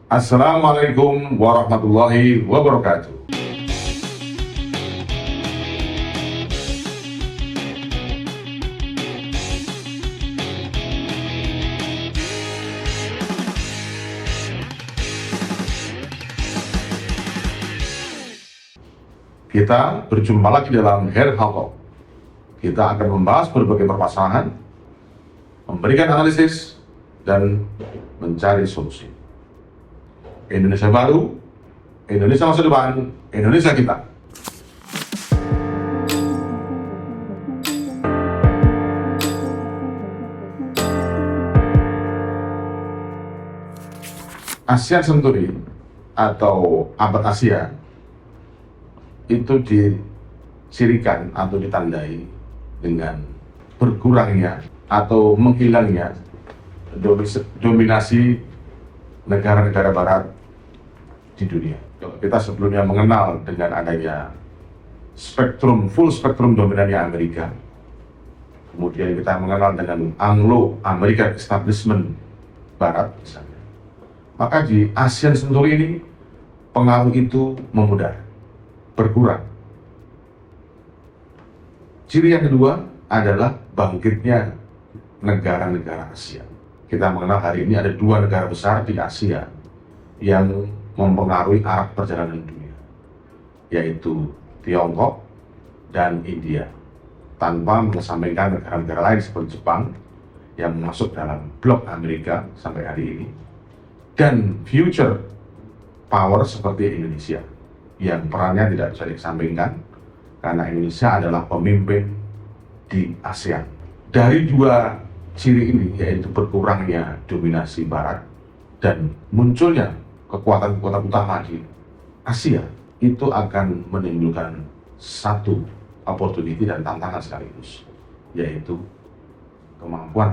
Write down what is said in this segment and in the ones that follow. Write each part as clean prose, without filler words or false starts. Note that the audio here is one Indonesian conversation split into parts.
Assalamualaikum warahmatullahi wabarakatuh. Kita berjumpa lagi dalam Health Talk. Kita akan membahas berbagai permasalahan, memberikan analisis, dan mencari solusi. Indonesia baru, Indonesia masa depan, Indonesia kita. Asian Century atau abad Asia itu dicirikan atau ditandai dengan berkurangnya atau menghilangnya dominasi negara-negara barat di dunia. Kalau kita sebelumnya mengenal dengan adanya full spektrum dominannya Amerika, kemudian kita mengenal dengan Anglo-American establishment barat misalnya, maka di Asian Century ini pengaruh itu memudar, berkurang. Ciri yang kedua adalah bangkitnya negara-negara Asia. Kita mengenal hari ini ada dua negara besar di Asia yang mempengaruhi arah perjalanan dunia, yaitu Tiongkok dan India, tanpa mengesampingkan negara-negara lain seperti Jepang yang masuk dalam blok Amerika sampai hari ini, dan future power seperti Indonesia yang perannya tidak bisa dikesampingkan karena Indonesia adalah pemimpin di ASEAN. Dari dua ciri ini, yaitu berkurangnya dominasi barat dan munculnya kekuatan-kekuatan utama di Asia, itu akan menimbulkan satu opportunity dan tantangan sekaligus, yaitu kemampuan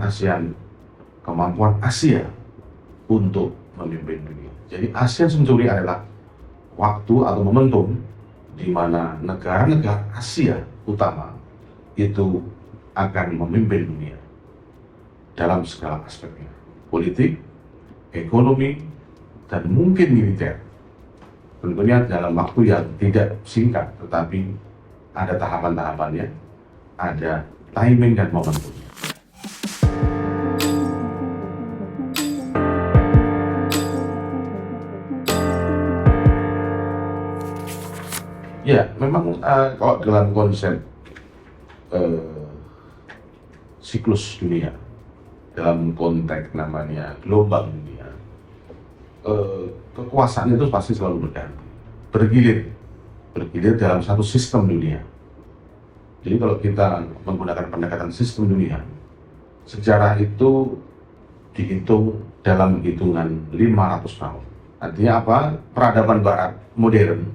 Asia untuk memimpin dunia. Jadi Asian Century adalah waktu atau momentum di mana negara-negara Asia utama itu akan memimpin dunia dalam segala aspeknya, politik, ekonomi, dan mungkin militer. Tentunya dalam waktu yang tidak singkat, tetapi ada tahapan-tahapannya, ada timing dan momentumnya. Ya, memang kalau dalam konsep siklus dunia, dalam konteks namanya gelombang dunia, kekuasaan itu pasti selalu bergilir dalam satu sistem dunia. Jadi kalau kita menggunakan pendekatan sistem dunia, sejarah itu dihitung dalam hitungan 500 tahun. Artinya apa? Peradaban barat modern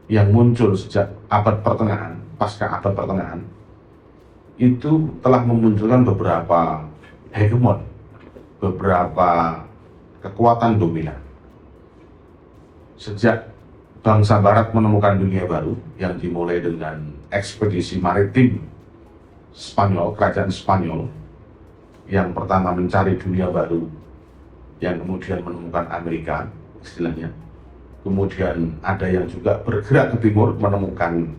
yang muncul sejak abad pertengahan, pasca abad pertengahan, itu telah memunculkan beberapa hegemon, beberapa kekuatan dominan. Sejak bangsa barat menemukan dunia baru yang dimulai dengan ekspedisi maritim Spanyol, kerajaan Spanyol yang pertama mencari dunia baru, yang kemudian menemukan Amerika istilahnya. Kemudian ada yang juga bergerak ke timur, menemukan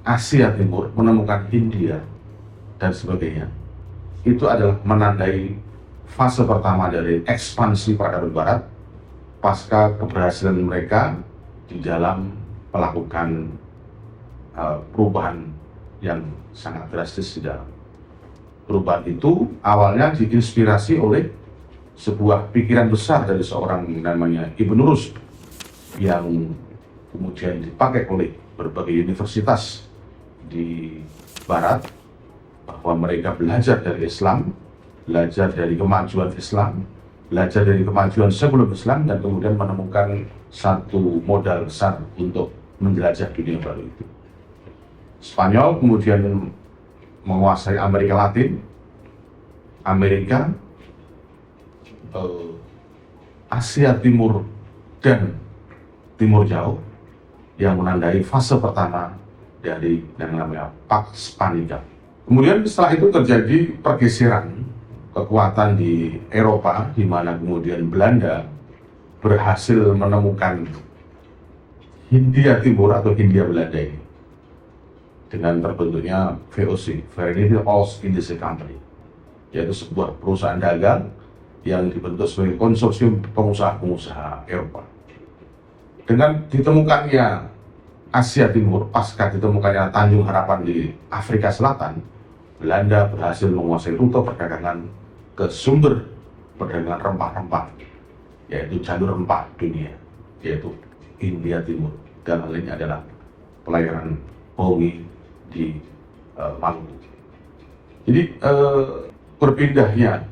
Asia Timur, menemukan India, dan sebagainya. Itu adalah menandai fase pertama dari ekspansi peradaban barat pasca keberhasilan mereka di dalam melakukan perubahan yang sangat drastis di dalam. Perubahan itu awalnya diinspirasi oleh sebuah pikiran besar dari seorang namanya Ibn Rushd yang kemudian dipakai oleh berbagai universitas di barat, bahwa mereka belajar dari Islam, belajar dari kemajuan Islam, belajar dari kemajuan sebelum Islam, dan kemudian menemukan satu modal besar untuk menjelajah dunia baru itu. Spanyol kemudian menguasai Amerika Latin, Amerika, Asia Timur, dan Timur Jauh, yang menandai fase pertama dari yang namanya Pax Spanica. Kemudian setelah itu terjadi pergeseran kekuatan di Eropa, di mana kemudian Belanda berhasil menemukan Hindia Timur atau Hindia Belanda ini dengan terbentuknya VOC, Verenigde Oost-Indische Company, yaitu sebuah perusahaan dagang yang dibentuk sebagai konsorsium pengusaha-pengusaha Eropa. Dengan ditemukannya Asia Timur, pasca ditemukannya Tanjung Harapan di Afrika Selatan, Belanda berhasil menguasai rute perdagangan ke sumber perdagangan rempah-rempah, yaitu jalur rempah dunia, yaitu India Timur, dan hal ini adalah pelayaran Boeing di Maluku. Jadi berpindahnya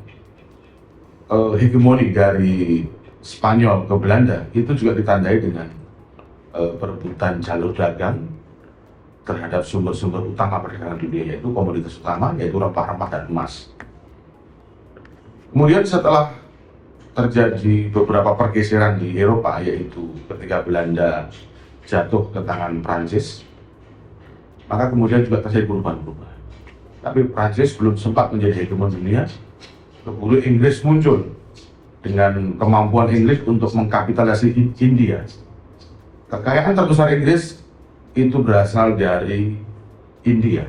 hegemoni dari Spanyol ke Belanda itu juga ditandai dengan perebutan jalur dagang terhadap sumber-sumber utama perdagangan dunia, yaitu komoditas utama, yaitu rempah-rempah dan emas. Kemudian setelah terjadi beberapa pergeseran di Eropa, yaitu ketika Belanda jatuh ke tangan Prancis, maka kemudian juga terjadi perubahan-perubahan. Tapi Prancis belum sempat menjadi hegemon dunia, kemudian Inggris muncul dengan kemampuan Inggris untuk mengkapitalisasi India. Kekayaan terbesar Inggris itu berasal dari India.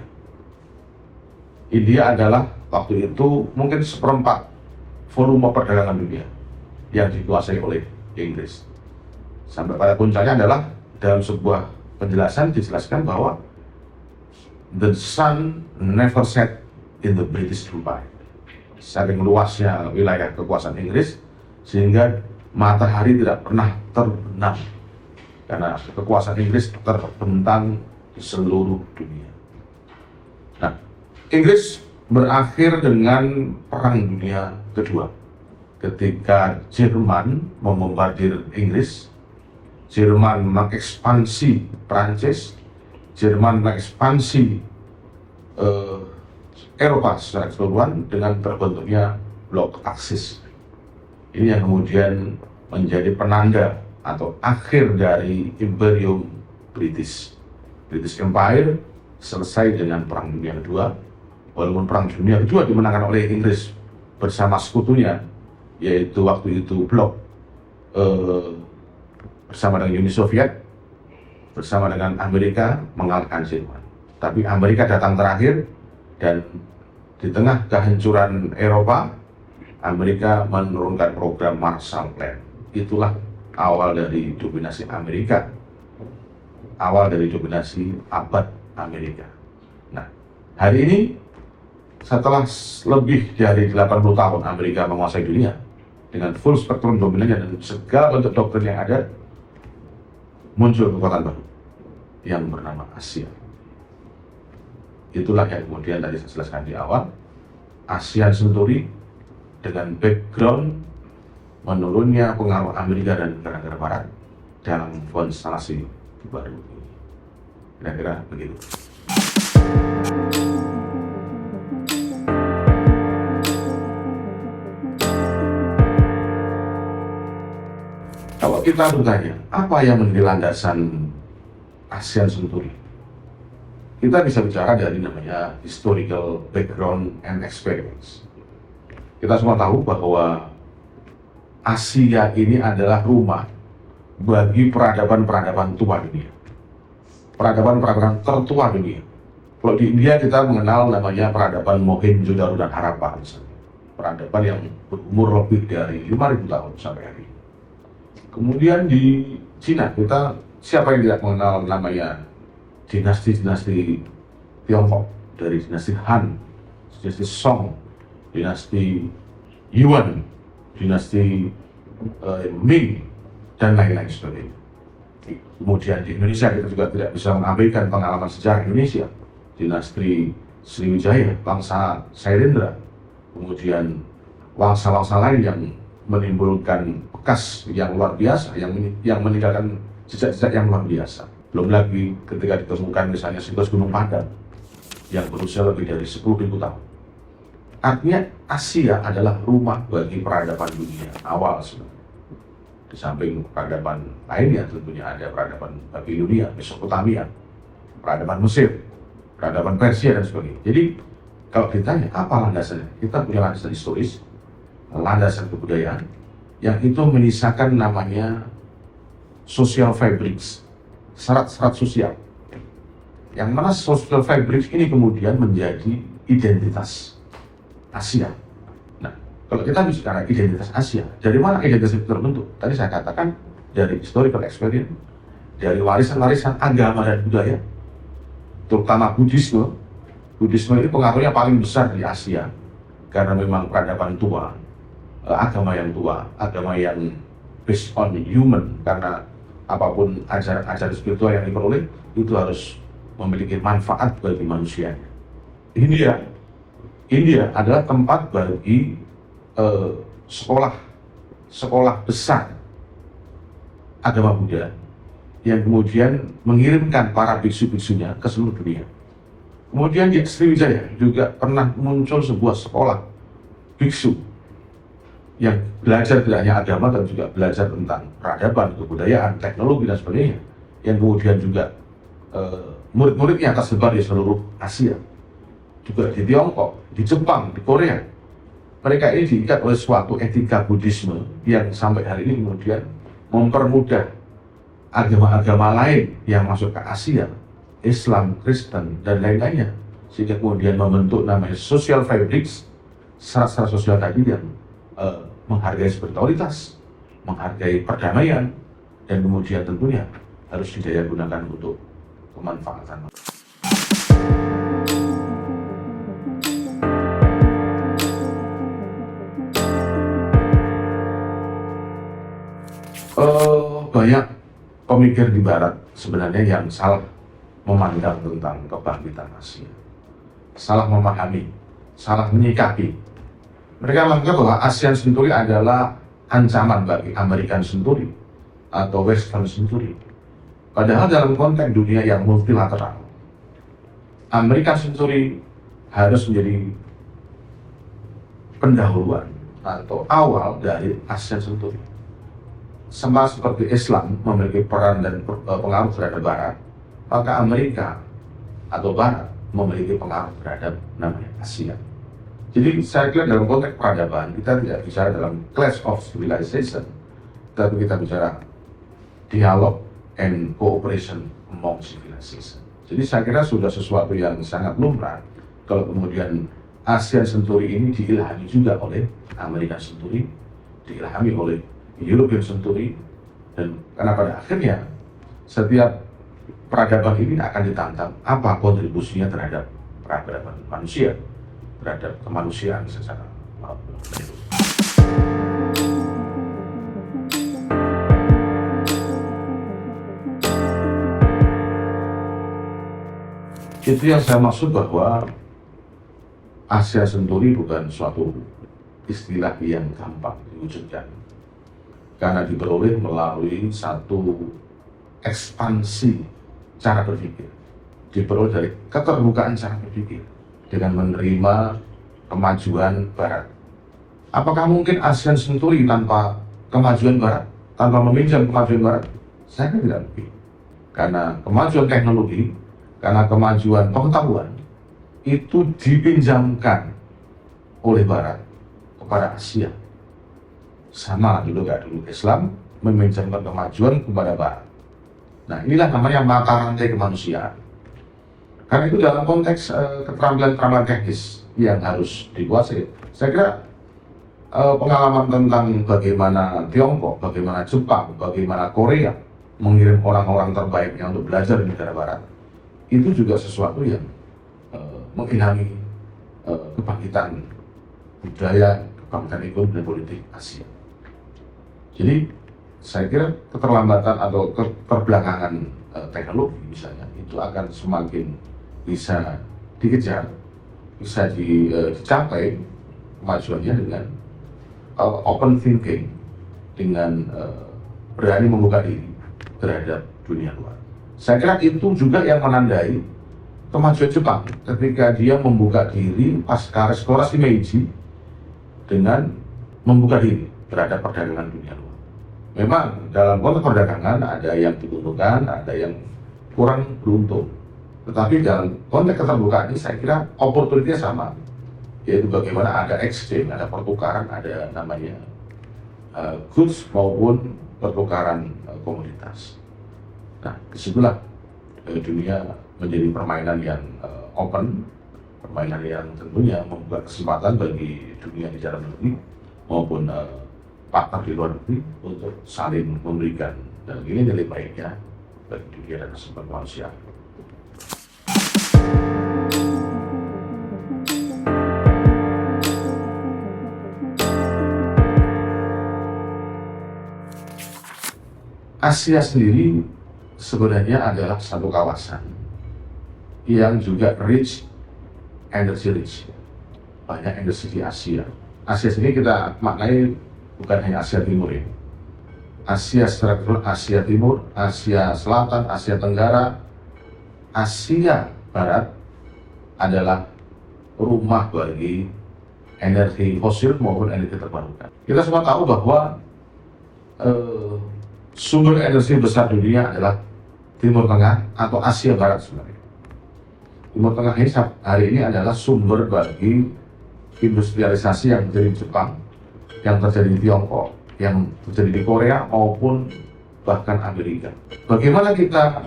India adalah waktu itu mungkin seperempat volume perdagangan dunia yang dikuasai oleh Inggris. Sampai pada puncaknya adalah dalam sebuah penjelasan dijelaskan bahwa the sun never set in the British Empire. Saking luasnya wilayah kekuasaan Inggris sehingga matahari tidak pernah terbenam, karena kekuasaan Inggris terbentang di seluruh dunia. Nah, Inggris berakhir dengan Perang Dunia Kedua ketika Jerman membombardir Inggris, Jerman mengekspansi Prancis, Jerman mengekspansi Eropa secara keseluruhan dengan terbentuknya blok Aksis. Ini yang kemudian menjadi penanda atau akhir dari Imperium British. British Empire selesai dengan Perang Dunia Kedua, walaupun Perang Dunia Kedua dimenangkan oleh Inggris bersama sekutunya, yaitu waktu itu blok bersama dengan Uni Soviet, bersama dengan Amerika mengalahkan Jerman. Tapi Amerika datang terakhir, dan di tengah kehancuran Eropa, Amerika menurunkan program Marshall Plan. Itulah awal dari dominasi Amerika, awal dari dominasi abad Amerika. Nah, hari ini setelah lebih dari 80 tahun Amerika menguasai dunia dengan full spektrum dominannya dan segala bentuk doktrin yang ada, muncul kekuatan baru yang bernama Asia. Itulah yang kemudian tadi saya jelaskan di awal, ASEAN Century dengan background menurunnya pengaruh Amerika dan negara-negara Barat dalam konstelasi baru ini. Kira-kira begitu. Kalau kita bertanya, apa yang menjadi landasan ASEAN Century? Kita bisa bicara dari namanya historical background and experience. Kita semua tahu bahwa Asia ini adalah rumah bagi peradaban-peradaban tua dunia. Peradaban-peradaban tertua dunia. Kalau di India kita mengenal namanya peradaban Mohenjo-daro dan Harappa misalnya. Peradaban yang berumur lebih dari 5.000 tahun sampai hari ini. Kemudian di Cina kita, siapa yang tidak mengenal namanya dinasti-dinasti Tiongkok, dari dinasti Han, dinasti Song, dinasti Yuan, dinasti Ming, dan lain-lain sebagainya. Kemudian di Indonesia kita juga tidak bisa mengabaikan pengalaman sejarah Indonesia, dinasti Sriwijaya, bangsa Sairendra, kemudian bangsa-bangsa lain yang menimbulkan bekas yang luar biasa, yang meninggalkan jejak-jejak yang luar biasa. Belum lagi ketika ditemukan misalnya situs Gunung Padang yang berusia lebih dari 10.000 tahun. Artinya Asia adalah rumah bagi peradaban dunia awal sebenarnya. Di samping peradaban lainnya tentunya ada peradaban Babilonia, Mesopotamia, peradaban Mesir, peradaban Persia dan sebagainya. Jadi kalau ditanya apa landasannya, kita punya landasan historis, landasan kebudayaan, yang itu menyisakan namanya social fabrics, serat-serat sosial. Yang mana social fabrics ini kemudian menjadi identitas Asia. Nah, kalau kita bicara identitas Asia, dari mana identitas itu terbentuk? Tadi saya katakan dari historical experience, dari warisan-warisan agama dan budaya, terutama Buddhisme. Buddhisme ini pengaruhnya paling besar di Asia, karena memang peradaban tua, agama yang tua, agama yang based on human, karena apapun ajaran-ajaran spiritual yang diperoleh itu harus memiliki manfaat bagi manusia. India adalah tempat bagi sekolah besar agama Buddha yang kemudian mengirimkan para biksu-biksunya ke seluruh dunia. Kemudian di Sriwijaya juga pernah muncul sebuah sekolah biksu yang belajar tidak hanya agama dan juga belajar tentang peradaban, kebudayaan, teknologi dan sebagainya, yang kemudian juga murid-muridnya tersebar di seluruh Asia, juga di Tiongkok, di Jepang, di Korea. Mereka ini diikat oleh suatu etika Buddhisme yang sampai hari ini kemudian mempermudah agama-agama lain yang masuk ke Asia, Islam, Kristen, dan lain-lainnya, sehingga kemudian membentuk namanya social fabrics, serat-serat sosial tadi yang menghargai spiritualitas, menghargai perdamaian, dan kemudian tentunya harus didaya gunakan untuk kemanfaatan. Banyak pemikir di Barat sebenarnya yang salah memandang tentang kebangkitan Asia, salah memahami, salah menyikapi. Mereka menganggap bahwa ASEAN Century adalah ancaman bagi American Century atau Western Century. Padahal dalam konteks dunia yang multilateral, American Century harus menjadi pendahuluan atau awal dari ASEAN Century. Sama seperti Islam memiliki peran dan pengaruh terhadap Barat, maka Amerika atau Barat memiliki pengaruh terhadap namanya Asia. Jadi saya kira dalam konteks peradaban kita tidak bicara dalam clash of civilization, tapi kita bicara dialog and cooperation among civilization. Jadi saya kira sudah sesuatu yang sangat lumrah kalau kemudian ASEAN Century ini diilhami juga oleh American Century, diilhami oleh European Century, dan karena pada akhirnya setiap peradaban ini akan ditantang apa kontribusinya terhadap peradaban manusia, terhadap kemanusiaan secara menyeluruh. Itu yang saya maksud bahwa Asia Century bukan suatu istilah yang gampang diwujudkan, karena diperoleh melalui satu ekspansi cara berpikir, diperoleh dari keterbukaan cara berpikir dengan menerima kemajuan Barat. Apakah mungkin ASEAN Century tanpa kemajuan Barat, tanpa meminjam kemajuan Barat? Saya kira tidak mungkin, karena kemajuan teknologi, karena kemajuan pengetahuan itu dipinjamkan oleh Barat kepada Asia. Sama dulu Islam meminjamkan kemajuan kepada Barat. Nah, inilah namanya mata rantai kemanusiaan. Karena itu dalam konteks keterampilan teknis yang harus dikuasai, saya kira pengalaman tentang bagaimana Tiongkok, bagaimana Jepang, bagaimana Korea mengirim orang-orang terbaiknya untuk belajar di negara Barat, itu juga sesuatu yang mengilhami kebangkitan budaya, kebangkitan ekonomi dan politik Asia. Jadi saya kira keterlambatan atau keterbelakangan teknologi misalnya itu akan semakin bisa dikejar, bisa dicapai kemajuannya dengan open thinking, dengan berani membuka diri terhadap dunia luar. Saya kira itu juga yang menandai kemajuan Jepang ketika dia membuka diri pasca restorasi Meiji dengan membuka diri terhadap perdagangan dunia luar. Memang dalam konteks perdagangan ada yang diuntungkan, ada yang kurang beruntung. Tetapi dalam konteks keterbukaan ini saya kira opportunity-nya sama, yaitu bagaimana ada exchange, ada pertukaran, ada namanya goods maupun pertukaran komoditas. Nah, disitulah dunia menjadi permainan yang open, permainan yang tentunya membuka kesempatan bagi dunia di dalam negeri maupun partner di luar negeri untuk saling memberikan, dan ini nilai baiknya bagi dunia dan kesempatan manusia. Asia sendiri sebenarnya adalah satu kawasan yang juga energy rich. Banyak industri di Asia. Asia sini kita maknai bukan hanya Asia Timur ya. Asia secara keseluruhan, Asia Timur, Asia Selatan, Asia Tenggara, Asia Barat adalah rumah bagi energi fosil maupun energi terbarukan. Kita semua tahu bahwa sumber energi besar dunia adalah Timur Tengah atau Asia Barat sebenarnya. Timur Tengah ini hari ini adalah sumber bagi industrialisasi yang terjadi di Jepang, yang terjadi di Tiongkok, yang terjadi di Korea maupun bahkan Amerika. Bagaimana kita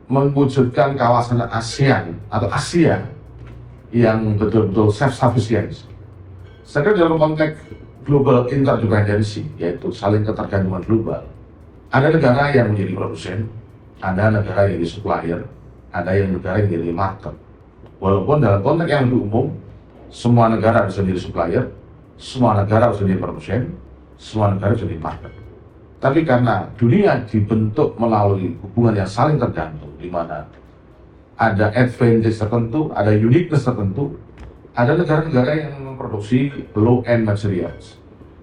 mewujudkan kawasan ASEAN atau Asia yang betul-betul self-sufficient? Saya kira dalam konteks global interdependency, yaitu saling ketergantungan global, ada negara yang menjadi produsen, ada negara yang jadi supplier, ada yang negara yang jadi market. Walaupun dalam konteks yang lebih umum, semua negara bisa jadi supplier, semua negara bisa jadi produsen, semua negara bisa jadi market. Tapi karena dunia dibentuk melalui hubungan yang saling tergantung, di mana ada advantage tertentu, ada uniqueness tertentu, ada negara-negara yang memproduksi low-end materials,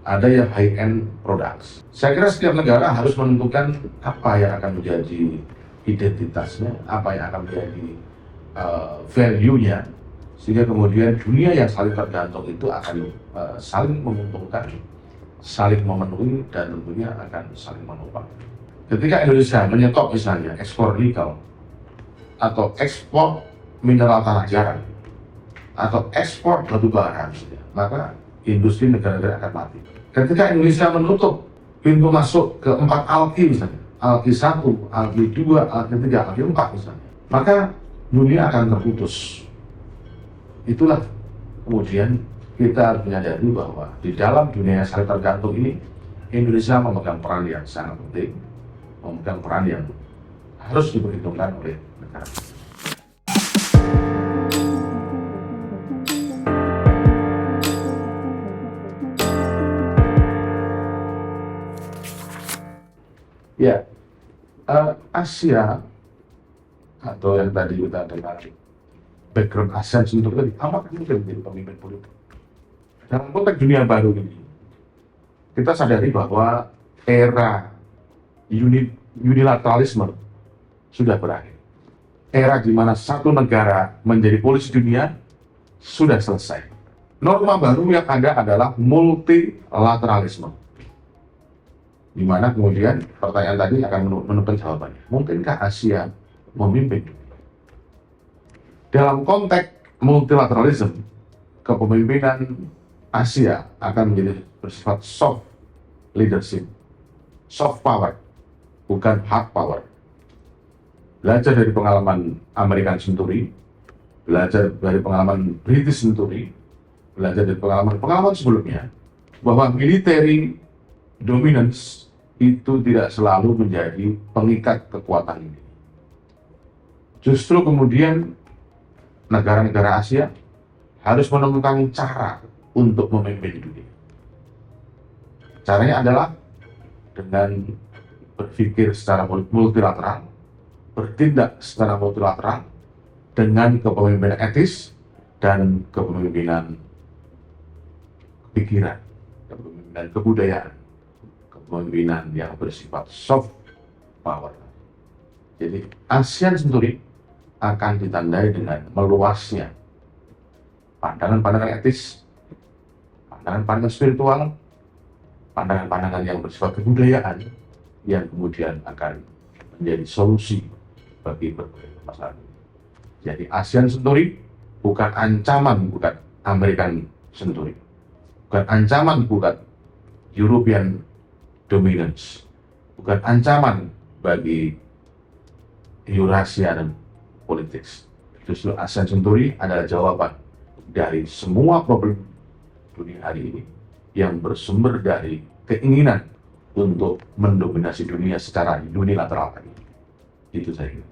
ada yang high-end products. Saya kira setiap negara harus menentukan apa yang akan menjadi identitasnya, apa yang akan menjadi value-nya, sehingga kemudian dunia yang saling tergantung itu akan saling menguntungkan, saling memenuhi, dan tentunya akan saling menopang. Ketika Indonesia menyetop misalnya ekspor nikel, atau ekspor mineral tanah jarang, atau ekspor batu bara, maka industri negara-negara akan mati. Ketika Indonesia menutup pintu masuk ke 4 alki misalnya, alki 1, alki 2, alki 3, alki 4 misalnya, maka dunia akan terputus. Itulah kemudian kita harus menyadari bahwa di dalam dunia yang saling tergantung ini, Indonesia memegang peran yang sangat penting, memegang peran yang harus diperhitungkan oleh negara. Ya, Asia atau yang tadi kita dengar background ASEAN sendiri tadi, apakah mungkin menjadi pemimpin politik? Dalam konteks dunia baru ini, kita sadari bahwa era unilateralisme sudah berakhir. Era di mana satu negara menjadi polisi dunia sudah selesai. Norma baru yang ada adalah multilateralisme, di mana kemudian pertanyaan tadi akan menemukan jawabannya. Mungkinkah Asia memimpin dunia? Dalam konteks multilateralisme, kepemimpinan Asia akan menjadi bersifat soft leadership, soft power, bukan hard power. Belajar dari pengalaman American Century, belajar dari pengalaman British Century, belajar dari pengalaman sebelumnya, bahwa military dominance itu tidak selalu menjadi pengikat kekuatan ini. Justru kemudian negara-negara Asia harus menemukan cara untuk memimpin dunia. Caranya adalah dengan berpikir secara multilateral, bertindak secara multilateral, dengan kepemimpinan etis dan kepemimpinan pikiran, kepemimpinan kebudayaan, kepemimpinan yang bersifat soft power. Jadi ASEAN Century akan ditandai dengan meluasnya pandangan-pandangan etis, pandangan-pandangan spiritual, pandangan-pandangan yang bersifat kebudayaan yang kemudian akan menjadi solusi bagi berbagai masalah. Jadi ASEAN Century bukan ancaman, bukan American Century, bukan ancaman, bukan European dominance, bukan ancaman bagi Eurasia dan politik. Justru ASEAN Century adalah jawaban dari semua problem dunia hari ini yang bersumber dari keinginan untuk mendominasi dunia secara unilateral tadi. Itu saya kira.